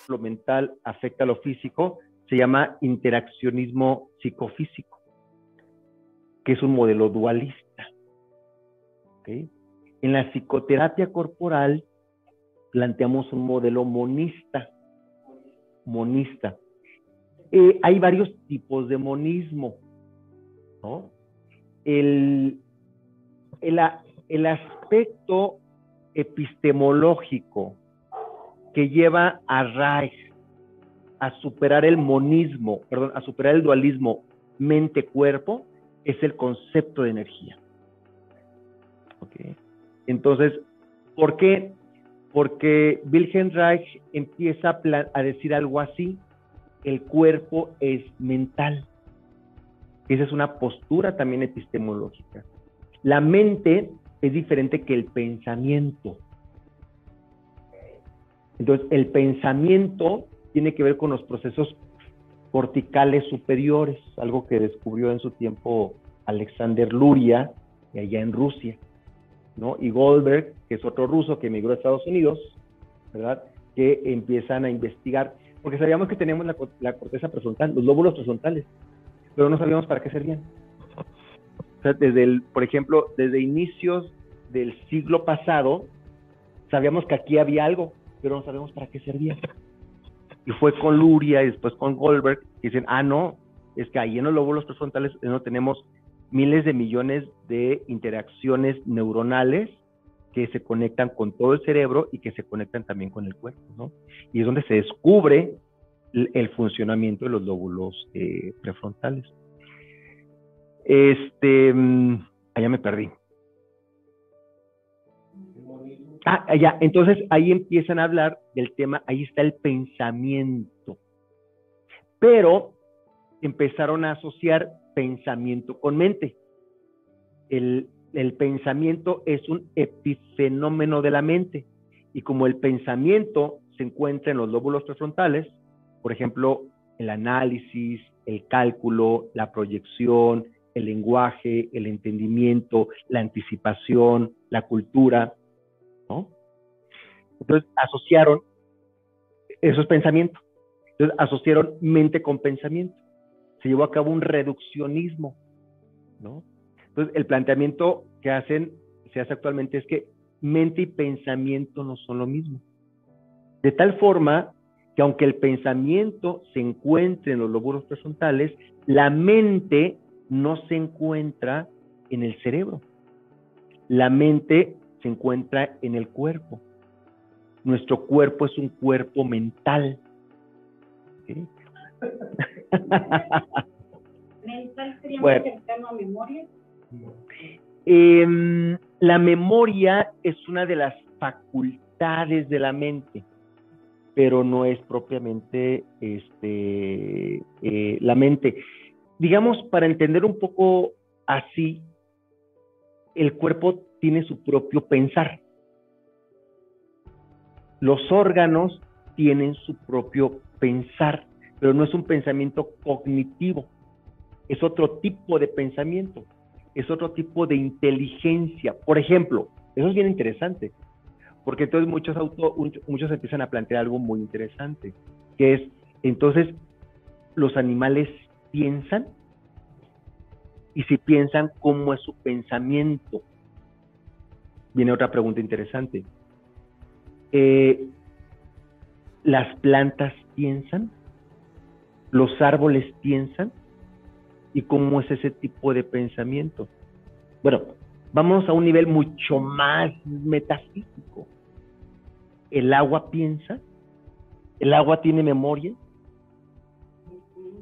lo mental afecta a lo físico, se llama interaccionismo psicofísico, que es un modelo dualista. ¿Okay? En la psicoterapia corporal planteamos un modelo monista. Hay varios tipos de monismo, ¿no? El aspecto epistemológico que lleva a Reich a superar el monismo, perdón, a superar el dualismo mente-cuerpo, es el concepto de energía. ¿Okay? Entonces, ¿por qué? Porque Wilhelm Reich empieza a decir algo así: el cuerpo es mental. Esa es una postura también epistemológica. La mente es diferente que el pensamiento. Entonces, el pensamiento tiene que ver con los procesos corticales superiores, algo que descubrió en su tiempo Alexander Luria, allá en Rusia, ¿no? Y Goldberg, que es otro ruso que emigró a Estados Unidos, ¿verdad? Que empiezan a investigar, porque sabíamos que tenemos la corteza prefrontal, los lóbulos prefrontales, pero no sabíamos para qué servían. O sea, por ejemplo, desde inicios del siglo pasado, sabíamos que aquí había algo, pero no sabíamos para qué servía. Y fue con Luria y después con Goldberg que dicen, no, es que ahí en los lóbulos prefrontales no tenemos miles de millones de interacciones neuronales que se conectan con todo el cerebro y que se conectan también con el cuerpo, ¿no? Y es donde se descubre el funcionamiento de los lóbulos prefrontales. Allá me perdí. Ya, entonces ahí empiezan a hablar del tema, ahí está el pensamiento. Pero empezaron a asociar pensamiento con mente. El pensamiento es un epifenómeno de la mente. Y como el pensamiento se encuentra en los lóbulos prefrontales, por ejemplo, el análisis, el cálculo, la proyección, el lenguaje, el entendimiento, la anticipación, la cultura, ¿no? Entonces asociaron esos pensamientos. Entonces asociaron mente con pensamiento. Se llevó a cabo un reduccionismo, ¿no? Entonces el planteamiento que se hace actualmente es que mente y pensamiento no son lo mismo. De tal forma que aunque el pensamiento se encuentre en los lóbulos prefrontales, la mente no se encuentra en el cerebro. La mente se encuentra en el cuerpo. Nuestro cuerpo es un cuerpo mental. ¿Sí? ¿Mental sería más cercano a memoria? La memoria es una de las facultades de la mente, pero no es propiamente la mente. Digamos, para entender un poco así, el cuerpo tiene su propio pensar. Los órganos tienen su propio pensar, pero no es un pensamiento cognitivo. Es otro tipo de pensamiento. Es otro tipo de inteligencia. Por ejemplo, eso es bien interesante, porque entonces muchos empiezan a plantear algo muy interesante, que es, entonces, ¿los animales piensan? Y si piensan, ¿cómo es su pensamiento? Viene otra pregunta interesante. ¿Las plantas piensan? ¿Los árboles piensan? ¿Y cómo es ese tipo de pensamiento? Bueno, vamos a un nivel mucho más metafísico. ¿El agua piensa? ¿El agua tiene memoria?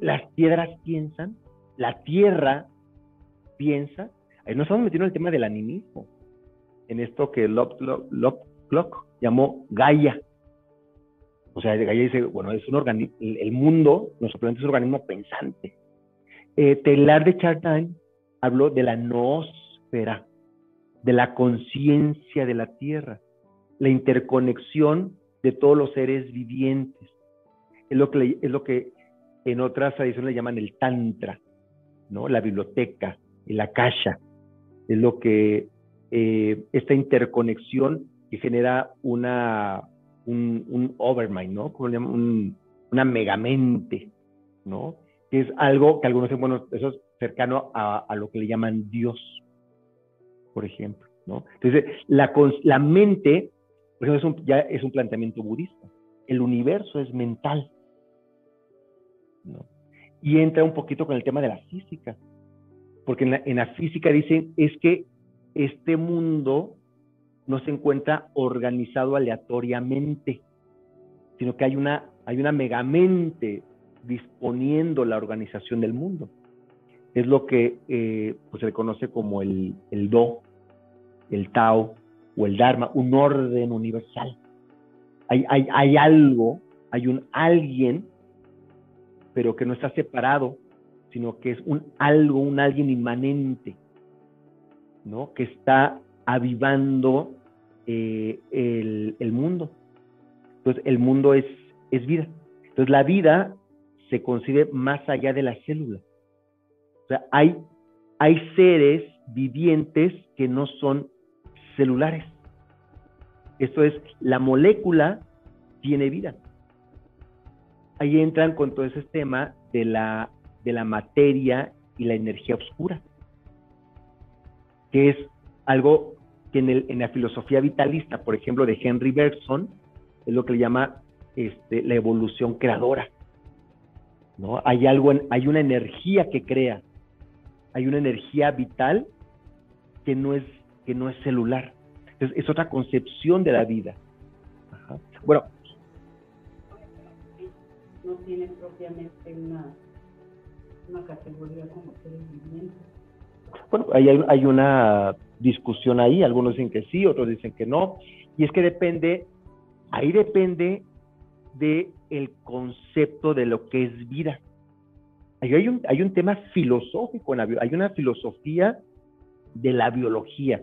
¿Las piedras piensan? ¿La tierra piensa? Ahí nos estamos metiendo en el tema del animismo, en esto que Lovelock llamó Gaia. O sea, Gaia dice, bueno, es un organismo, el mundo, nuestro planeta es un organismo pensante. Teilhard de Chardin habló de la noósfera, de la conciencia de la Tierra, la interconexión de todos los seres vivientes. Es lo que en otras tradiciones le llaman el Tantra, ¿no? La biblioteca, el Akasha. Es lo que esta interconexión que genera una un overmind, ¿no? Como le llaman, una megamente, ¿no? Que es algo que algunos dicen, bueno, eso es cercano a lo que le llaman Dios, por ejemplo, ¿no? Entonces, la mente, por ejemplo, ya es un planteamiento budista. El universo es mental, ¿no? Y entra un poquito con el tema de la física, porque en la física dicen, es que este mundo no se encuentra organizado aleatoriamente, sino que hay una megamente disponiendo la organización del mundo. Es lo que pues se le conoce como el Do, el Tao o el Dharma, un orden universal. Hay algo, hay un alguien, pero que no está separado, sino que es un alguien inmanente, ¿no? Que está avivando el mundo. Entonces, el mundo es vida. Entonces, la vida se concibe más allá de la célula. O sea, hay seres vivientes que no son celulares. Esto es, la molécula tiene vida. Ahí entran con todo ese tema de la materia y la energía oscura, que es algo que en la filosofía vitalista, por ejemplo, de Henry Bergson, es lo que le llama la evolución creadora, ¿no? Hay una energía que crea, hay una energía vital que no es celular. Entonces, es otra concepción de la vida. Ajá. Bueno. No tiene propiamente una categoría como seres vivientes. Bueno, hay una discusión ahí, algunos dicen que sí, otros dicen que no, y es que depende de el concepto de lo que es vida. Hay un tema filosófico hay una filosofía de la biología.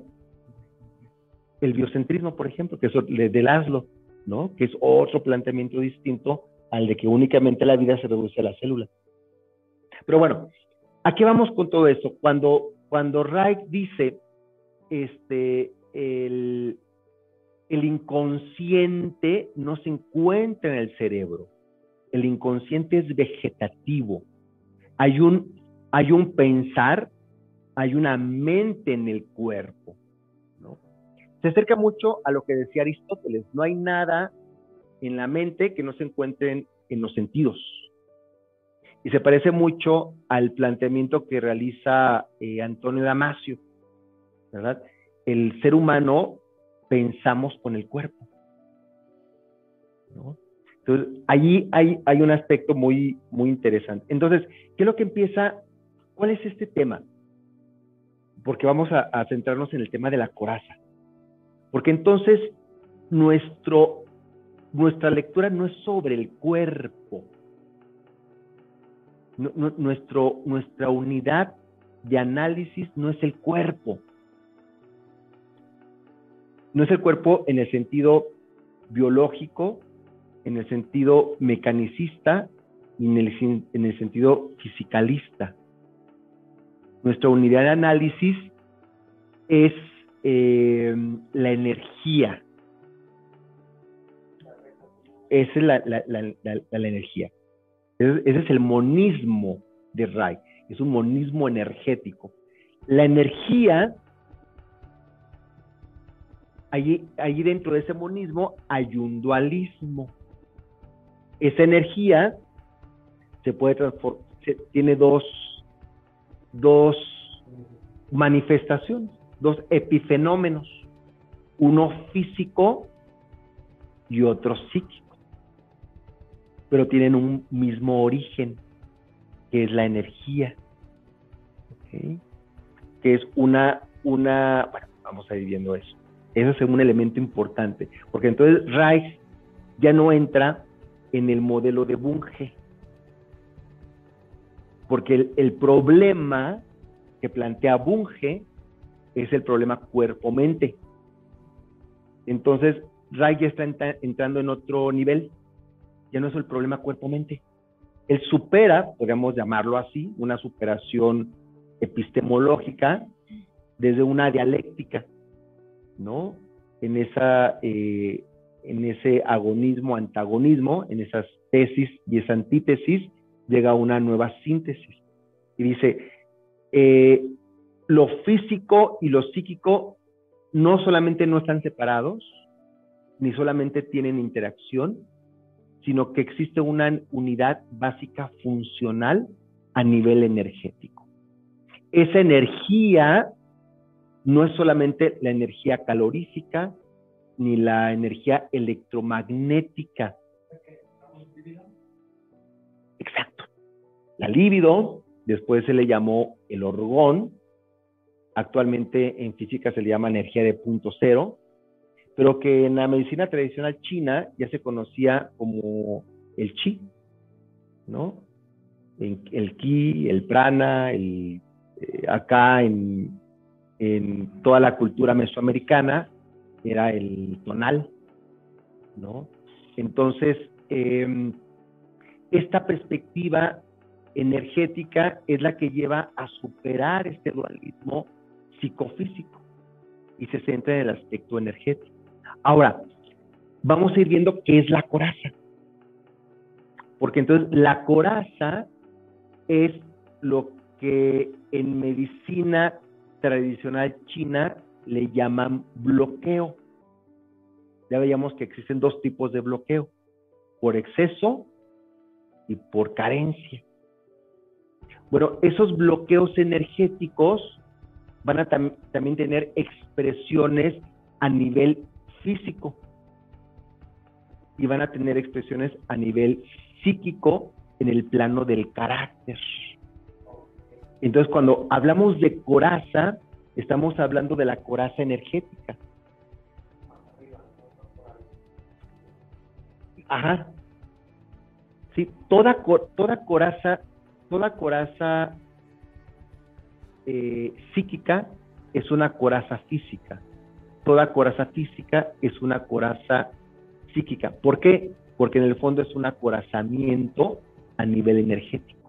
El biocentrismo, por ejemplo, que es de Laszlo, ¿no? Que es otro planteamiento distinto al de que únicamente la vida se reduce a la célula. Pero bueno, ¿a qué vamos con todo eso? Cuando Reich dice el inconsciente no se encuentra en el cerebro, el inconsciente es vegetativo. Hay un pensar, hay una mente en el cuerpo, ¿no? Se acerca mucho a lo que decía Aristóteles, no hay nada en la mente que no se encuentren en los sentidos. Y se parece mucho al planteamiento que realiza Antonio Damasio, ¿verdad? El ser humano pensamos con el cuerpo, ¿no? Entonces, allí hay un aspecto muy, muy interesante. Entonces, ¿qué es lo que empieza? ¿Cuál es este tema? Porque vamos a centrarnos en el tema de la coraza. Porque entonces, nuestra lectura no es sobre el cuerpo. Nuestra unidad de análisis no es el cuerpo. No es el cuerpo en el sentido biológico, en el sentido mecanicista y en el sentido fisicalista. Nuestra unidad de análisis es la energía. Esa es la energía. Ese es el monismo de Reich. Es un monismo energético. La energía, allí dentro de ese monismo hay un dualismo. Esa energía se puede transformar, tiene dos manifestaciones, dos epifenómenos, uno físico y otro psíquico, pero tienen un mismo origen, que es la energía, ¿okay? Que es bueno, vamos a ir viendo eso. Eso es un elemento importante, porque entonces Reich ya no entra en el modelo de Bunge, porque el problema que plantea Bunge es el problema cuerpo-mente. Entonces, Reich ya está entrando en otro nivel, ya no es el problema cuerpo-mente. Él supera, podríamos llamarlo así, una superación epistemológica desde una dialéctica, ¿no? En ese agonismo, antagonismo, en esas tesis y esa antítesis, llega a una nueva síntesis. Y dice, lo físico y lo psíquico no solamente no están separados, ni solamente tienen interacción, sino que existe una unidad básica funcional a nivel energético. Esa energía no es solamente la energía calorífica, ni la energía electromagnética. Exacto. La libido, después se le llamó el orgón, actualmente en física se le llama energía de punto cero, pero que en la medicina tradicional china ya se conocía como el chi, ¿no? El ki, el prana, acá en toda la cultura mesoamericana era el tonal, ¿no? Entonces, esta perspectiva energética es la que lleva a superar este dualismo psicofísico y se centra en el aspecto energético. Ahora, vamos a ir viendo qué es la coraza. Porque entonces la coraza es lo que en medicina tradicional china le llaman bloqueo. Ya veíamos que existen dos tipos de bloqueo, por exceso y por carencia. Bueno, esos bloqueos energéticos van a también tener expresiones a nivel físico y van a tener expresiones a nivel psíquico en el plano del carácter. Entonces, cuando hablamos de coraza, estamos hablando de la coraza energética. Ajá. Sí, toda coraza psíquica es una coraza física. Toda coraza física es una coraza psíquica. ¿Por qué? Porque en el fondo es un acorazamiento a nivel energético.